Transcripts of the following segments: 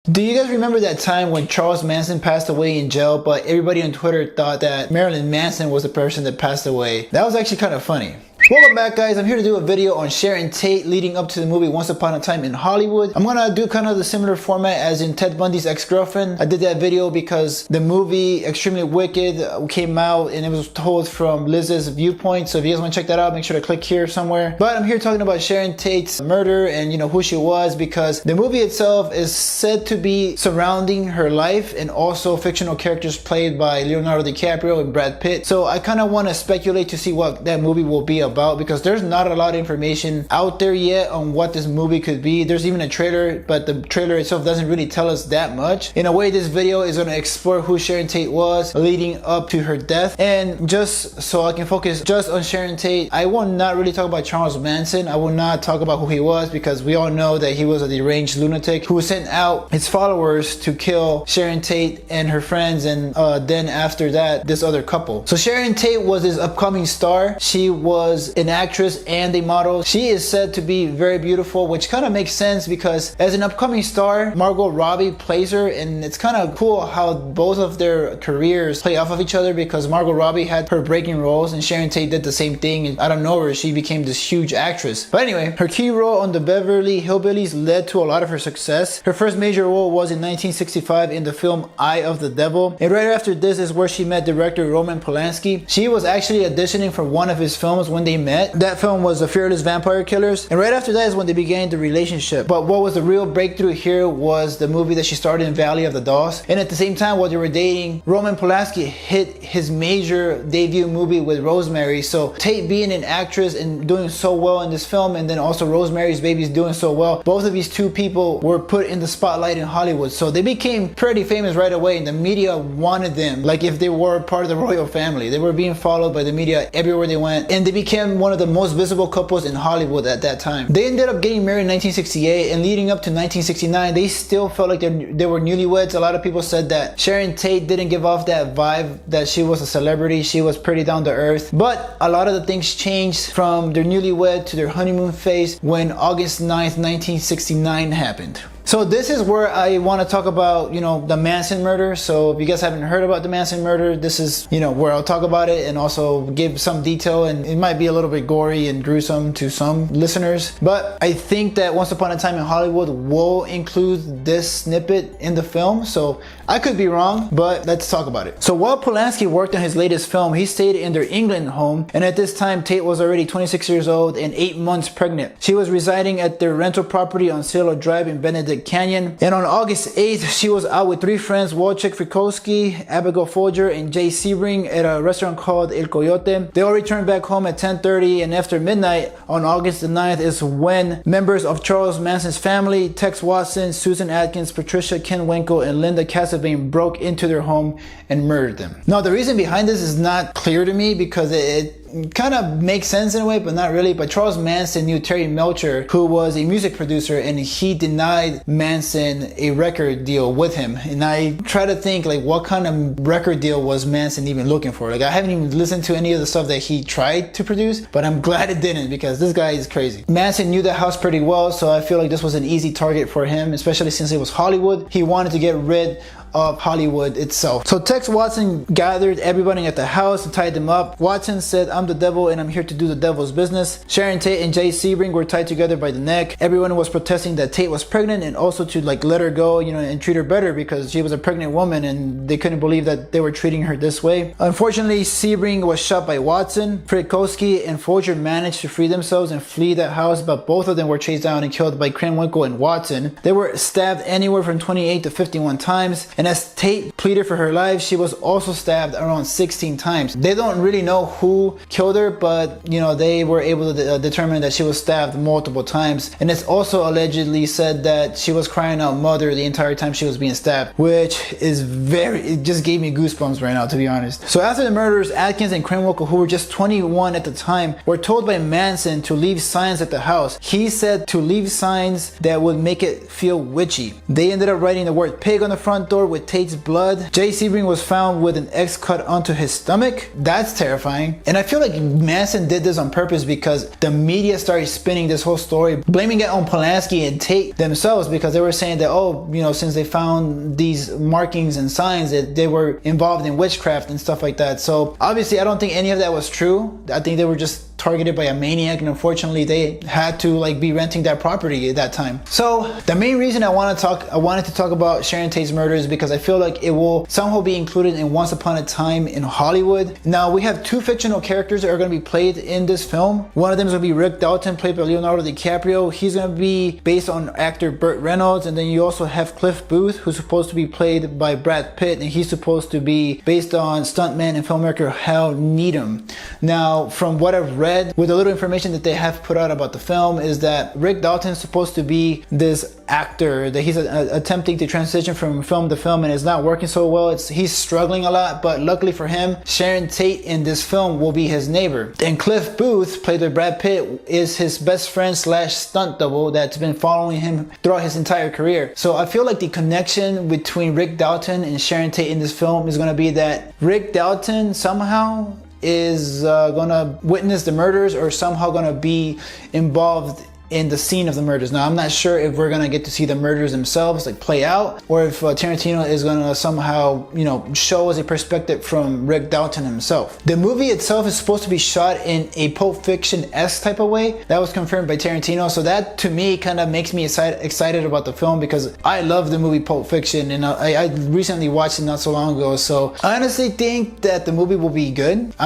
Do you guys remember that time when Charles Manson passed away in jail, but everybody on Twitter thought that Marilyn Manson was the person that passed away? That was actually kind of funny. Welcome back, guys. I'm here to do a video on Sharon Tate leading up to the movie Once Upon a Time in Hollywood. I'm gonna do kind of the similar format as in Ted Bundy's ex-girlfriend. I did that video because the movie Extremely Wicked came out and it was told from Liz's viewpoint. So if you guys want to check that out, make sure to click here somewhere. But I'm here talking about Sharon Tate's murder and who she was, because the movie itself is said to be surrounding her life and also fictional characters played by Leonardo DiCaprio and Brad Pitt. So I kind of want to speculate to see what that movie will be about, because there's not a lot of information out there yet on what this movie could be. There's even a trailer, but the trailer itself doesn't really tell us that much. In a way, this video is going to explore who Sharon Tate was leading up to her death. And just so I can focus just on Sharon Tate, I will not really talk about Charles Manson. I will not talk about who he was, because we all know that he was a deranged lunatic who sent out his followers to kill Sharon Tate and her friends, and then after that, this other couple. So Sharon Tate was his upcoming star. She was an actress and a model. She is said to be very beautiful, which kind of makes sense because as an upcoming star, Margot Robbie plays her, and it's kind of cool how both of their careers play off of each other, because Margot Robbie had her breaking roles and Sharon Tate did the same thing, and out of nowhere she became this huge actress. But anyway, her key role on the Beverly Hillbillies led to a lot of her success. Her first major role was in 1965 in the film Eye of the Devil, and right after this is where she met director Roman Polanski. She was actually auditioning for one of his films when they met. That film was The Fearless Vampire Killers, and right after that is when they began the relationship. But what was the real breakthrough here was the movie that she starred in, Valley of the Dolls. And at the same time, while they were dating, Roman Polanski hit his major debut movie with Rosemary. So Tate being an actress and doing so well in this film, and then also Rosemary's Baby is doing so well, both of these two people were put in the spotlight in Hollywood. So they became pretty famous right away, and the media wanted them like if they were part of the royal family. They were being followed by the media everywhere they went, and they became one of the most visible couples in Hollywood at that time. They ended up getting married in 1968, and leading up to 1969, they still felt like they were newlyweds. A lot of people said that Sharon Tate didn't give off that vibe that she was a celebrity. She was pretty down to earth. But a lot of the things changed from their newlywed to their honeymoon phase when August 9th, 1969 happened. So this is where I want to talk about, the Manson murder. So if you guys haven't heard about the Manson murder, this is, where I'll talk about it and also give some detail. And it might be a little bit gory and gruesome to some listeners, but I think that Once Upon a Time in Hollywood will include this snippet in the film. So I could be wrong, but let's talk about it. So while Polanski worked on his latest film, he stayed in their England home. And at this time, Tate was already 26 years old and 8 months pregnant. She was residing at their rental property on Sailor Drive in Benedict Canyon. And on August 8th, she was out with 3 friends, Wojciech Frykowski, Abigail Folger, and Jay Sebring at a restaurant called El Coyote. They all returned back home at 10:30, and after midnight on August the 9th is when members of Charles Manson's family, Tex Watson, Susan Atkins, Patricia Ken Wenkel, and Linda Cassavein broke into their home and murdered them. Now, the reason behind this is not clear to me, because it kind of makes sense in a way, but not really. But Charles Manson knew Terry Melcher, who was a music producer, and he denied Manson a record deal with him. And I try to think, like, what kind of record deal was Manson even looking for? Like, I haven't even listened to any of the stuff that he tried to produce, but I'm glad it didn't, because this guy is crazy. Manson knew the house pretty well, so I feel like this was an easy target for him, especially since it was Hollywood. He wanted to get rid of Hollywood itself. So Tex Watson gathered everybody at the house and tied them up. Watson said, "I'm the devil and I'm here to do the devil's business." Sharon Tate and Jay Sebring were tied together by the neck. Everyone was protesting that Tate was pregnant, and also to let her go, and treat her better, because she was a pregnant woman and they couldn't believe that they were treating her this way. Unfortunately, Sebring was shot by Watson. Frykowski and Folger managed to free themselves and flee that house, but both of them were chased down and killed by Krenwinkel and Watson. They were stabbed anywhere from 28 to 51 times. And as Tate pleaded for her life, she was also stabbed around 16 times. They don't really know who killed her, but they were able to determine that she was stabbed multiple times. And it's also allegedly said that she was crying out "mother" the entire time she was being stabbed, which is it just gave me goosebumps right now, to be honest. So after the murders, Atkins and Krenwinkel, who were just 21 at the time, were told by Manson to leave signs at the house. He said to leave signs that would make it feel witchy. They ended up writing the word "pig" on the front door with Tate's blood blood. Tate Sebring was found with an X cut onto his stomach. That's terrifying. And I feel like Manson did this on purpose because the media started spinning this whole story, blaming it on Polanski and Tate themselves, because they were saying that, oh, you know, since they found these markings and signs, that they were involved in witchcraft and stuff like that. So obviously I don't think any of that was true. I think they were just targeted by a maniac, and unfortunately they had to like be renting that property at that time. So the main reason I wanted to talk about Sharon Tate's murder is because I feel like it will somehow be included in Once Upon a Time in Hollywood. Now we have two fictional characters that are going to be played in this film. One of them is going to be Rick Dalton, played by Leonardo DiCaprio. He's going to be based on actor Burt Reynolds, and then you also have Cliff Booth, who's supposed to be played by Brad Pitt, and he's supposed to be based on stuntman and filmmaker Hal Needham. Now from what I've read, with the little information that they have put out about the film, is that Rick Dalton is supposed to be this actor that he's attempting to transition from film to film, and it's not working so well. He's struggling a lot, but luckily for him, Sharon Tate in this film will be his neighbor. And Cliff Booth, played by Brad Pitt, is his best friend slash stunt double that's been following him throughout his entire career. So I feel like the connection between Rick Dalton and Sharon Tate in this film is going to be that Rick Dalton somehow is gonna witness the murders, or somehow gonna be involved in the scene of the murders. Now I'm not sure if we're gonna get to see the murders themselves like play out, or if Tarantino is gonna somehow, you know, show us a perspective from Rick Dalton himself. The movie itself is supposed to be shot in a Pulp Fiction-esque type of way. That was confirmed by Tarantino, so that to me kind of makes me excited about the film, because I love the movie Pulp Fiction, and I recently watched it not so long ago. So I honestly think that the movie will be good. I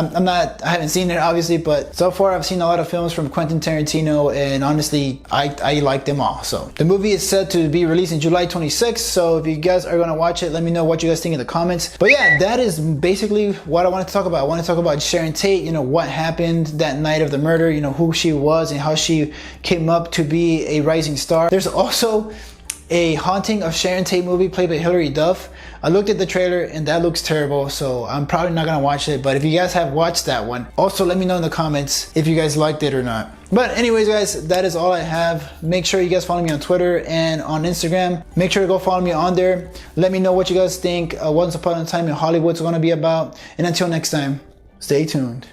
haven't seen it obviously, but so far I've seen a lot of films from Quentin Tarantino, and honestly I like them all. So the movie is set to be released in July 26th. So if you guys are gonna watch it, let me know what you guys think in the comments. But yeah, that is basically what I wanted to talk about. I want to talk about Sharon Tate, you know, what happened that night of the murder, you know, who she was and how she came up to be a rising star. There's also a Haunting of Sharon Tate movie played by Hilary Duff. I looked at the trailer and that looks terrible, so I'm probably not gonna watch it. But if you guys have watched that one, also let me know in the comments if you guys liked it or not. But anyways guys, that is all I have. Make sure you guys follow me on Twitter and on Instagram. Make sure to go follow me on there. Let me know what you guys think Once Upon a Time in Hollywood is gonna be about. And until next time, stay tuned.